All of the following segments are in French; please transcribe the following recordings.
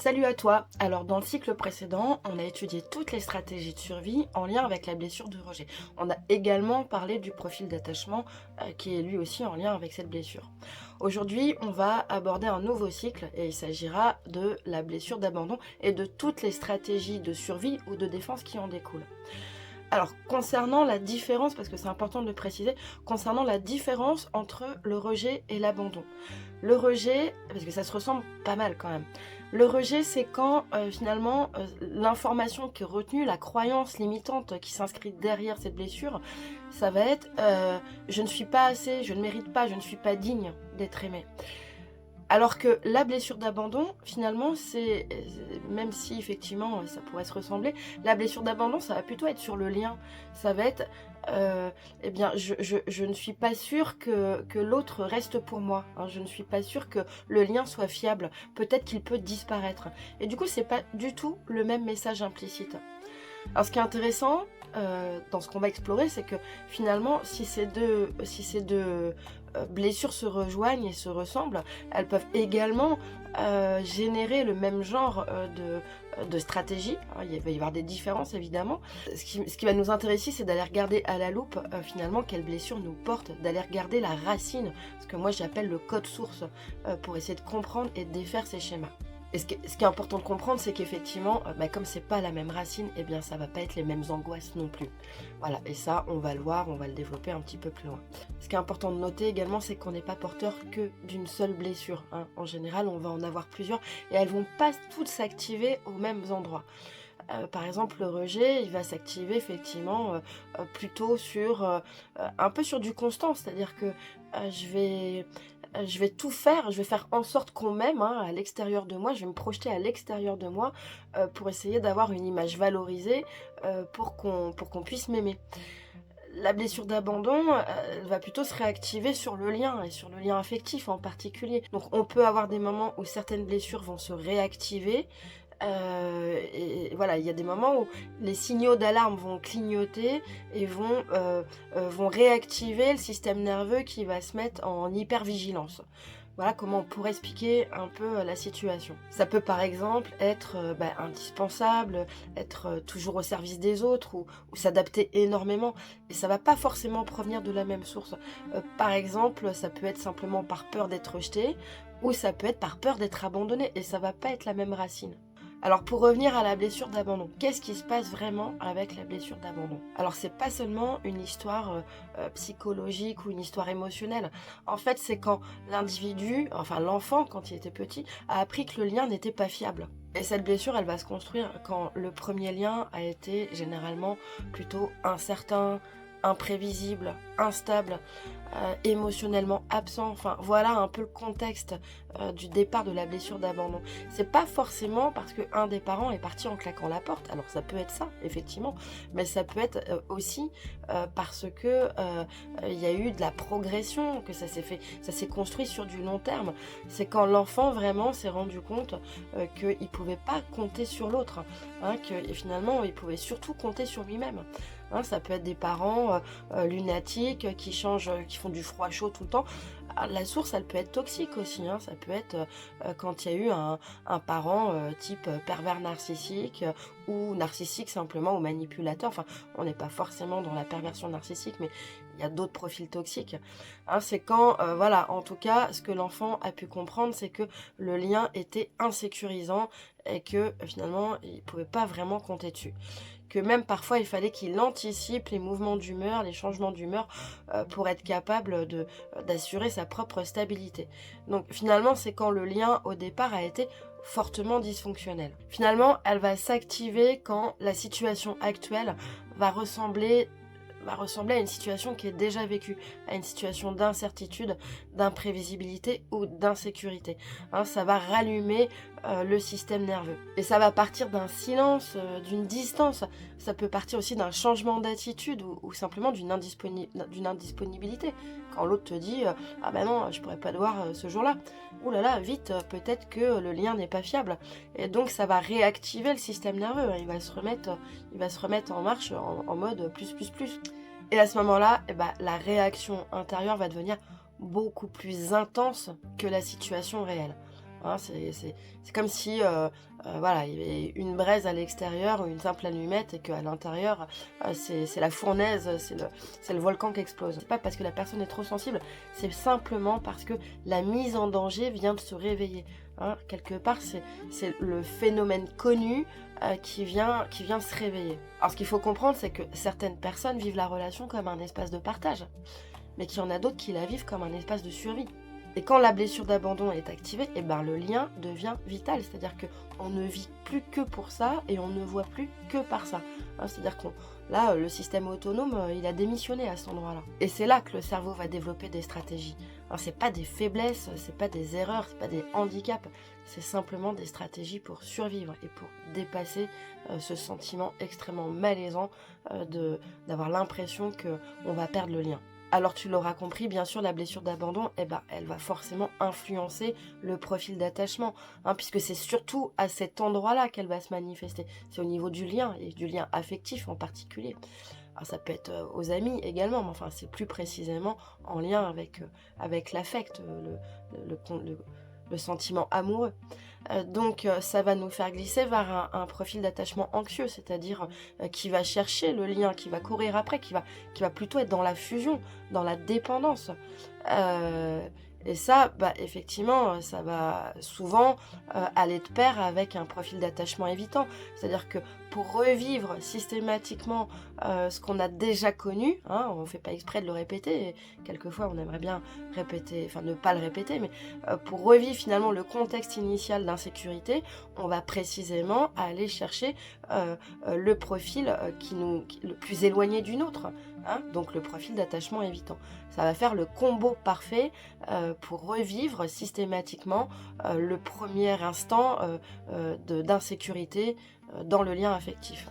Salut à toi. Alors dans le cycle précédent, on a étudié toutes les stratégies de survie en lien avec la blessure de rejet. On a également parlé du profil d'attachement qui est lui aussi en lien avec cette blessure. Aujourd'hui, on va aborder un nouveau cycle et il s'agira de la blessure d'abandon et de toutes les stratégies de survie ou de défense qui en découlent. Alors, concernant la différence, parce que c'est important de le préciser, concernant la différence entre le rejet et l'abandon. Le rejet, parce que ça se ressemble pas mal quand même. Le rejet, c'est quand finalement l'information qui est retenue, la croyance limitante qui s'inscrit derrière cette blessure, ça va être je ne suis pas assez, je ne mérite pas, je ne suis pas digne d'être aimé. Alors que la blessure d'abandon, finalement, c'est même si effectivement ça pourrait se ressembler, la blessure d'abandon, ça va plutôt être sur le lien. Ça va être, eh bien, je ne suis pas sûre que l'autre reste pour moi, hein. Je ne suis pas sûre que le lien soit fiable. Peut-être qu'il peut disparaître. Et du coup, c'est pas du tout le même message implicite. Alors, ce qui est intéressant dans ce qu'on va explorer, c'est que finalement, si ces deux blessures se rejoignent et se ressemblent, elles peuvent également générer le même genre de stratégie. Alors, il va y avoir des différences évidemment. Ce qui va nous intéresser, c'est d'aller regarder à la loupe finalement quelle blessure nous porte, d'aller regarder la racine, ce que moi j'appelle le code source, pour essayer de comprendre et de défaire ces schémas. Et ce qui est important de comprendre, c'est qu'effectivement, comme c'est pas la même racine, eh bien ça va pas être les mêmes angoisses non plus. Voilà, et ça, on va le voir, on va le développer un petit peu plus loin. Ce qui est important de noter également, c'est qu'on n'est pas porteur que d'une seule blessure, hein. En général, on va en avoir plusieurs et elles vont pas toutes s'activer aux mêmes endroits. Par exemple, le rejet, il va s'activer effectivement plutôt sur un peu sur du constant, c'est-à-dire que je vais tout faire, je vais faire en sorte qu'on m'aime, hein, à l'extérieur de moi, je vais me projeter à l'extérieur de moi pour essayer d'avoir une image valorisée pour qu'on puisse m'aimer. La blessure d'abandon, elle va plutôt se réactiver sur le lien et sur le lien affectif en particulier. Donc on peut avoir des moments où certaines blessures vont se réactiver, et voilà, il y a des moments où les signaux d'alarme vont clignoter et vont réactiver le système nerveux qui va se mettre en hypervigilance. Voilà comment on pourrait expliquer un peu la situation. Ça peut par exemple être indispensable, être toujours au service des autres ou s'adapter énormément. Et ça va pas forcément provenir de la même source. Par exemple, ça peut être simplement par peur d'être rejeté ou ça peut être par peur d'être abandonné et ça va pas être la même racine. Alors pour revenir à la blessure d'abandon, qu'est-ce qui se passe vraiment avec la blessure d'abandon? Alors c'est pas seulement une histoire psychologique ou une histoire émotionnelle. En fait, c'est quand l'individu, enfin l'enfant quand il était petit, a appris que le lien n'était pas fiable. Et cette blessure, elle va se construire quand le premier lien a été généralement plutôt incertain, imprévisible, instable, émotionnellement absent. Enfin, voilà un peu le contexte du départ de la blessure d'abandon. C'est pas forcément parce qu'un des parents est parti en claquant la porte. Alors ça peut être ça, effectivement, mais ça peut être aussi parce que il y a eu de la progression, que ça s'est construit sur du long terme. C'est quand l'enfant vraiment s'est rendu compte qu'il pouvait pas compter sur l'autre, hein, que finalement il pouvait surtout compter sur lui-même. Hein, ça peut être des parents lunatiques qui changent, qui font du froid chaud tout le temps. Ah, la source, elle peut être toxique aussi, hein. Ça peut être quand il y a eu un parent type pervers narcissique ou narcissique simplement ou manipulateur. Enfin, on n'est pas forcément dans la perversion narcissique, mais il y a d'autres profils toxiques. Hein, c'est quand, voilà, en tout cas, ce que l'enfant a pu comprendre, c'est que le lien était insécurisant et que finalement, il ne pouvait pas vraiment compter dessus. Que même parfois il fallait qu'il anticipe les mouvements d'humeur, les changements d'humeur pour être capable d'assurer sa propre stabilité. Donc finalement, c'est quand le lien au départ a été fortement dysfonctionnel. Finalement, elle va s'activer quand la situation actuelle va ressembler à une situation qui est déjà vécue, à une situation d'incertitude, d'imprévisibilité ou d'insécurité. Hein, ça va rallumer le système nerveux. Et ça va partir d'un silence, d'une distance. Ça peut partir aussi d'un changement d'attitude ou simplement d'une indisponibilité. Quand l'autre te dit ah ben non, je pourrais pas te voir ce jour-là. Ouh là là, vite, peut-être que le lien n'est pas fiable. Et donc ça va réactiver le système nerveux. Il va se remettre en marche en mode plus plus plus. Et à ce moment-là, la réaction intérieure va devenir beaucoup plus intense que la situation réelle. Hein, c'est comme si voilà, il y avait une braise à l'extérieur ou une simple allumette et qu'à l'intérieur, c'est la fournaise, c'est le volcan qui explose. C'est pas parce que la personne est trop sensible, c'est simplement parce que la mise en danger vient de se réveiller. Hein. Quelque part, c'est le phénomène connu qui vient se réveiller. Alors ce qu'il faut comprendre, c'est que certaines personnes vivent la relation comme un espace de partage, mais qu'il y en a d'autres qui la vivent comme un espace de survie. Et quand la blessure d'abandon est activée, eh ben, le lien devient vital. C'est-à-dire qu'on ne vit plus que pour ça et on ne voit plus que par ça. Hein, c'est-à-dire que là, le système autonome, il a démissionné à cet endroit-là. Et c'est là que le cerveau va développer des stratégies. Alors, c'est pas des faiblesses, c'est pas des erreurs, c'est pas des handicaps. C'est simplement des stratégies pour survivre et pour dépasser ce sentiment extrêmement malaisant d'avoir l'impression qu'on va perdre le lien. Alors tu l'auras compris, bien sûr, la blessure d'abandon, eh ben, elle va forcément influencer le profil d'attachement, hein, puisque c'est surtout à cet endroit-là qu'elle va se manifester. C'est au niveau du lien, et du lien affectif en particulier. Alors, ça peut être aux amis également, mais enfin, c'est plus précisément en lien avec l'affect, le sentiment amoureux. Donc ça va nous faire glisser vers un profil d'attachement anxieux, c'est-à-dire qui va chercher le lien, qui va courir après, qui va plutôt être dans la fusion, dans la dépendance. Et ça, bah, effectivement, ça va souvent aller de pair avec un profil d'attachement évitant. C'est-à-dire que pour revivre systématiquement ce qu'on a déjà connu, hein, on ne fait pas exprès de le répéter, et quelquefois on aimerait bien répéter, enfin ne pas le répéter, mais pour revivre finalement le contexte initial d'insécurité, on va précisément aller chercher le profil le plus éloigné du nôtre, hein, donc le profil d'attachement évitant. Ça va faire le combo parfait pour revivre systématiquement le premier instant d'insécurité dans le lien affectif.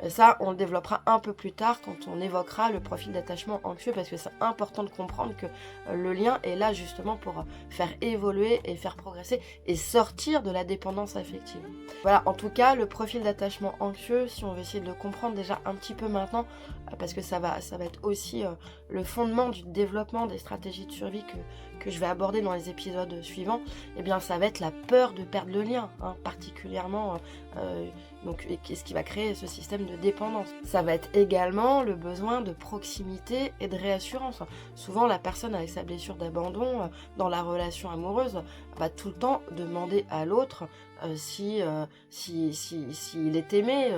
Et ça, on le développera un peu plus tard quand on évoquera le profil d'attachement anxieux, parce que c'est important de comprendre que le lien est là justement pour faire évoluer et faire progresser et sortir de la dépendance affective. Voilà, en tout cas, le profil d'attachement anxieux, si on veut essayer de le comprendre déjà un petit peu maintenant, parce que ça va être aussi le fondement du développement des stratégies de survie que je vais aborder dans les épisodes suivants, eh bien ça va être la peur de perdre le lien, hein, particulièrement donc ce qui va créer ce système de dépendance. Ça va être également le besoin de proximité et de réassurance. Souvent la personne avec sa blessure d'abandon dans la relation amoureuse va tout le temps demander à l'autre s'il est aimé,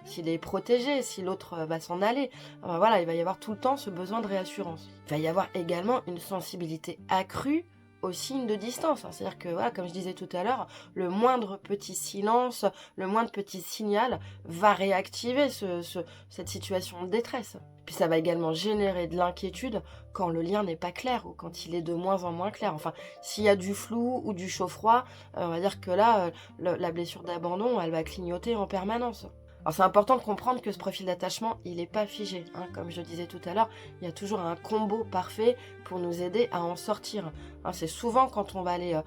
s'il est protégé, si l'autre va s'en aller. Voilà, il va y avoir tout le temps ce besoin de réassurance. Il va y avoir également une sensibilité accrue aux signes de distance. C'est-à-dire que, voilà, comme je disais tout à l'heure, le moindre petit silence, le moindre petit signal va réactiver cette situation de détresse. Puis ça va également générer de l'inquiétude quand le lien n'est pas clair ou quand il est de moins en moins clair. Enfin, s'il y a du flou ou du chaud-froid, on va dire que là, la blessure d'abandon, elle va clignoter en permanence. Alors c'est important de comprendre que ce profil d'attachement, il n'est pas figé. Hein. Comme je le disais tout à l'heure, il y a toujours un combo parfait pour nous aider à en sortir. Hein, c'est souvent quand on va aller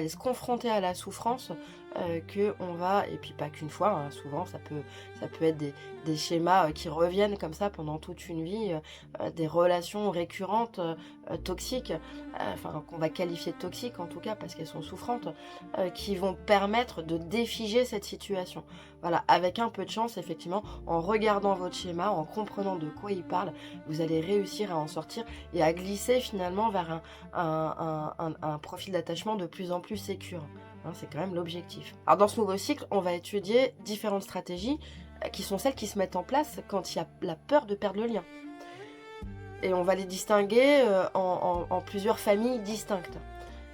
se confronter à la souffrance qu'on va, et puis pas qu'une fois, hein, souvent ça peut être des schémas qui reviennent comme ça pendant toute une vie, des relations récurrentes toxiques, enfin qu'on va qualifier de toxiques en tout cas parce qu'elles sont souffrantes, qui vont permettre de défiger cette situation. Voilà, avec un peu de chance, effectivement, en regardant votre schéma, en comprenant de quoi il parle, vous allez réussir à en sortir et à glisser finalement vers un profil d'attachement de plus en plus sécure. Hein, c'est quand même l'objectif. Alors dans ce nouveau cycle, on va étudier différentes stratégies qui sont celles qui se mettent en place quand il y a la peur de perdre le lien. Et on va les distinguer en plusieurs familles distinctes.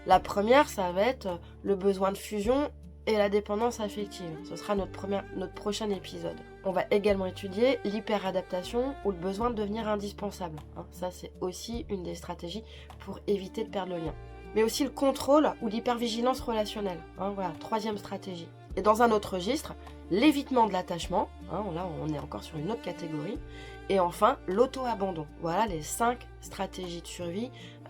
La première, ça va être le besoin de fusion et la dépendance affective. Ce sera notre prochain épisode. On va également étudier l'hyperadaptation ou le besoin de devenir indispensable. Hein, ça, c'est aussi une des stratégies pour éviter de perdre le lien. Mais aussi le contrôle ou l'hypervigilance relationnelle. Hein, voilà, troisième stratégie. Et dans un autre registre, l'évitement de l'attachement. Hein, là, on est encore sur une autre catégorie. Et enfin, l'auto-abandon. Voilà les 5 stratégies de survie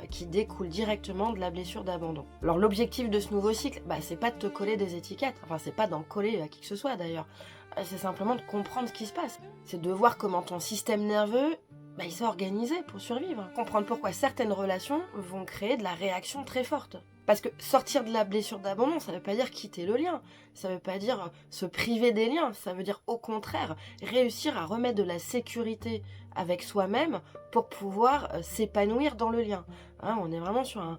qui découlent directement de la blessure d'abandon. Alors l'objectif de ce nouveau cycle, c'est pas de te coller des étiquettes. Enfin, c'est pas d'en coller à qui que ce soit d'ailleurs. C'est simplement de comprendre ce qui se passe. C'est de voir comment ton système nerveux il s'est organisé pour survivre. Comprendre pourquoi certaines relations vont créer de la réaction très forte. Parce que sortir de la blessure d'abandon, ça ne veut pas dire quitter le lien, ça ne veut pas dire se priver des liens, ça veut dire au contraire réussir à remettre de la sécurité avec soi-même pour pouvoir s'épanouir dans le lien. Hein, on est vraiment sur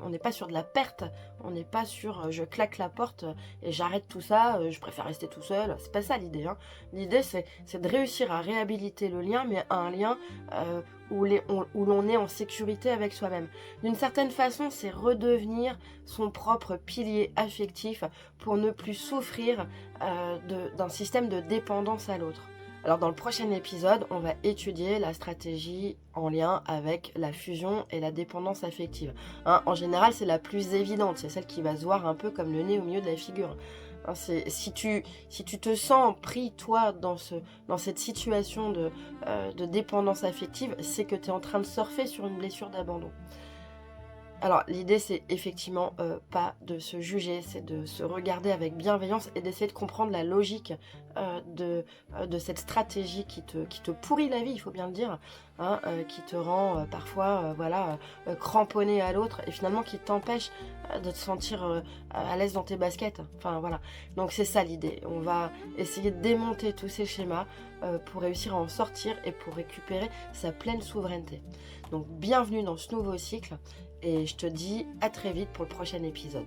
on n'est pas sur de la perte, on n'est pas sur je claque la porte et j'arrête tout ça, je préfère rester tout seul. C'est pas ça l'idée. Hein. L'idée c'est de réussir à réhabiliter le lien, mais un lien où l'on est en sécurité avec soi-même. D'une certaine façon, c'est redevenir son propre pilier affectif pour ne plus souffrir d'un système de dépendance à l'autre. Alors dans le prochain épisode, on va étudier la stratégie en lien avec la fusion et la dépendance affective. Hein, en général, c'est la plus évidente, c'est celle qui va se voir un peu comme le nez au milieu de la figure. Hein, si tu te sens pris, toi, dans cette situation de dépendance affective, c'est que tu es en train de surfer sur une blessure d'abandon. Alors l'idée c'est effectivement pas de se juger, c'est de se regarder avec bienveillance et d'essayer de comprendre la logique de cette stratégie qui te pourrit la vie, il faut bien le dire, hein, qui te rend parfois cramponné à l'autre et finalement qui t'empêche de te sentir à l'aise dans tes baskets. Enfin voilà, donc c'est ça l'idée, on va essayer de démonter tous ces schémas pour réussir à en sortir et pour récupérer sa pleine souveraineté. Donc bienvenue dans ce nouveau cycle. Et je te dis à très vite pour le prochain épisode.